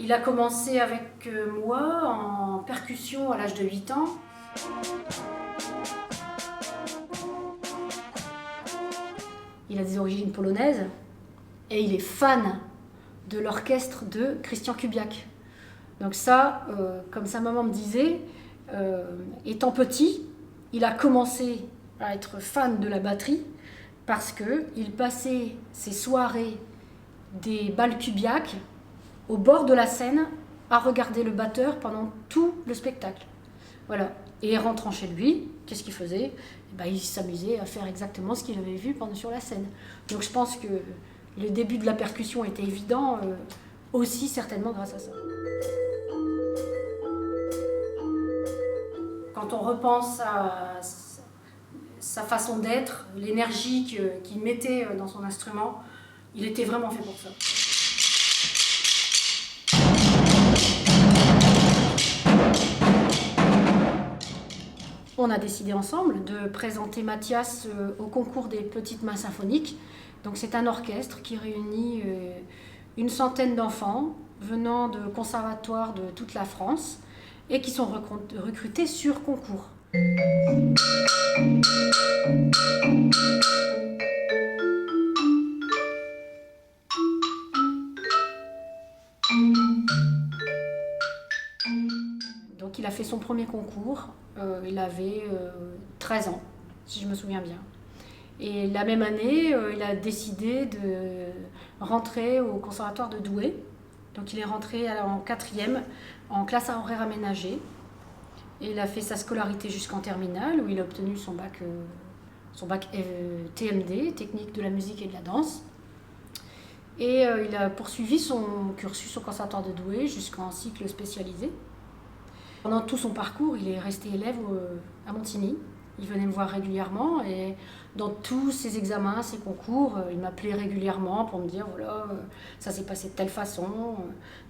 Il a commencé avec moi en percussion à l'âge de 8 ans. Il a des origines polonaises et il est fan de l'orchestre de Christian Kubiak. Donc ça, comme sa maman me disait, étant petit, il a commencé à être fan de la batterie parce qu'il passait ses soirées des bals Kubiak au bord de la scène à regarder le batteur pendant tout le spectacle. Voilà. Et rentrant chez lui, qu'est-ce qu'il faisait ? Il s'amusait à faire exactement ce qu'il avait vu sur la scène. Donc je pense que le début de la percussion était évident, aussi certainement grâce à ça. Quand on repense à sa façon d'être, l'énergie qu'il mettait dans son instrument, il était vraiment fait pour ça. On a décidé ensemble de présenter Mathias au concours des petites mains symphoniques. Donc c'est un orchestre qui réunit une centaine d'enfants venant de conservatoires de toute la France et qui sont recrutés sur concours. Donc il a fait son premier concours, il avait 13 ans, si je me souviens bien. Et la même année, il a décidé de rentrer au conservatoire de Douai. Donc il est rentré en 4e, en classe à horaire aménagé. Et il a fait sa scolarité jusqu'en terminale, où il a obtenu son bac TMD, technique de la musique et de la danse. Et il a poursuivi son cursus au conservatoire de Douai jusqu'en cycle spécialisé. Pendant tout son parcours, il est resté élève à Montigny. Il venait me voir régulièrement et dans tous ses examens, ses concours, il m'appelait régulièrement pour me dire voilà, ça s'est passé de telle façon.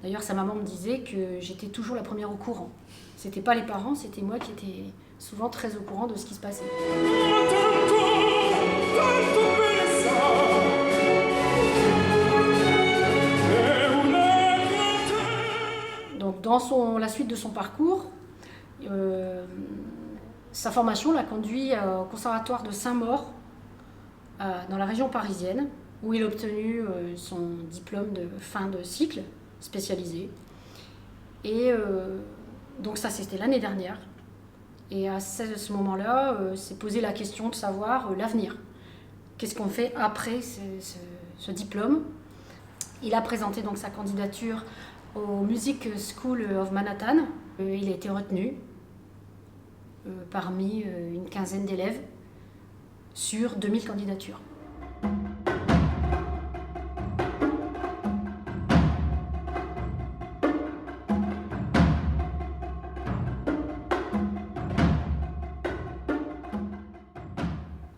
D'ailleurs, sa maman me disait que j'étais toujours la première au courant. C'était pas les parents, c'était moi qui étais souvent très au courant de ce qui se passait. Donc, dans la suite de son parcours, sa formation l'a conduit au conservatoire de Saint-Maur, dans la région parisienne, où il a obtenu son diplôme de fin de cycle spécialisé. Et donc ça, c'était l'année dernière. Et à ce moment-là, s'est posé la question de savoir l'avenir. Qu'est-ce qu'on fait après ce diplôme ? Il a présenté donc sa candidature au Music School of Manhattan. Il a été retenu parmi une quinzaine d'élèves sur 2000 candidatures.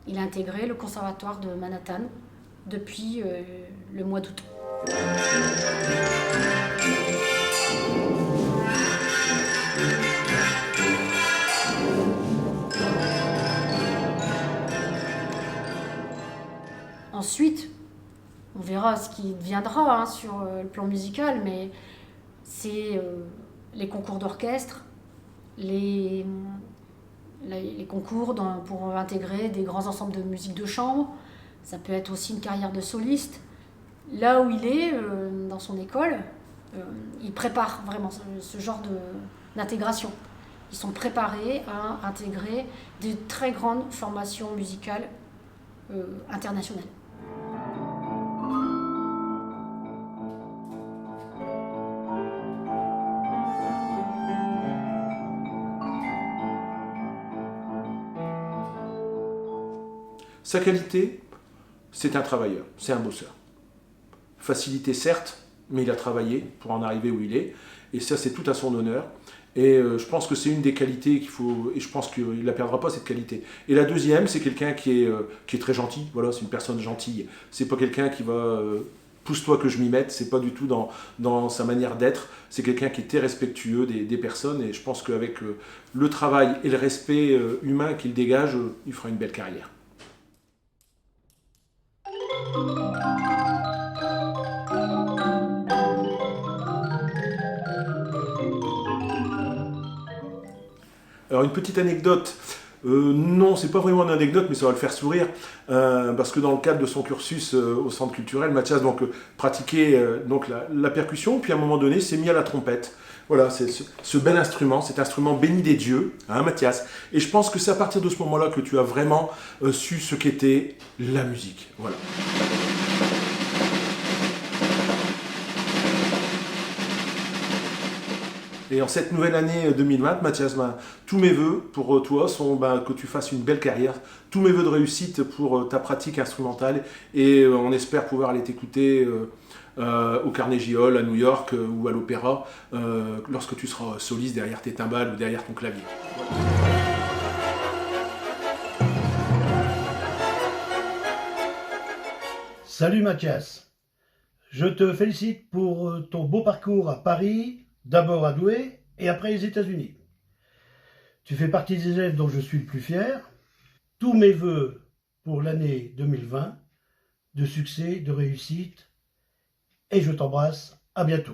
Il a intégré le conservatoire de Manhattan depuis le mois d'août. Ensuite, on verra ce qui deviendra sur le plan musical, mais c'est les concours d'orchestre, les concours pour intégrer des grands ensembles de musique de chambre. Ça peut être aussi une carrière de soliste. Là où il est, dans son école, il prépare vraiment ce genre d'intégration. Ils sont préparés à intégrer de très grandes formations musicales internationales. Sa qualité, c'est un travailleur, c'est un bosseur. Facilité certes, mais il a travaillé pour en arriver où il est. Et ça, c'est tout à son honneur. Et je pense que c'est une des qualités qu'il faut... Et je pense qu'il ne la perdra pas, cette qualité. Et la deuxième, c'est quelqu'un qui est très gentil. Voilà, c'est une personne gentille. C'est pas quelqu'un qui va... pousse-toi que je m'y mette. C'est pas du tout dans sa manière d'être. C'est quelqu'un qui est très respectueux des personnes. Et je pense qu'avec le travail et le respect humain qu'il dégage, il fera une belle carrière. Alors une petite anecdote, non, c'est pas vraiment une anecdote, mais ça va le faire sourire, parce que dans le cadre de son cursus au centre culturel, Mathias pratiquait la percussion, puis à un moment donné, s'est mis à la trompette. Voilà, c'est ce bel instrument, cet instrument béni des dieux, hein, Mathias. Et je pense que c'est à partir de ce moment-là que tu as vraiment su ce qu'était la musique. Voilà. Et en cette nouvelle année 2020, Mathias, tous mes vœux pour toi sont que tu fasses une belle carrière, tous mes vœux de réussite pour ta pratique instrumentale, et on espère pouvoir aller t'écouter au Carnegie Hall à New York ou à l'Opéra lorsque tu seras soliste derrière tes timbales ou derrière ton clavier. Salut Mathias, je te félicite pour ton beau parcours à Paris, d'abord à Douai et après les États-Unis. Tu fais partie des élèves dont je suis le plus fier. Tous mes vœux pour l'année 2020, de succès, de réussite, et je t'embrasse, à bientôt.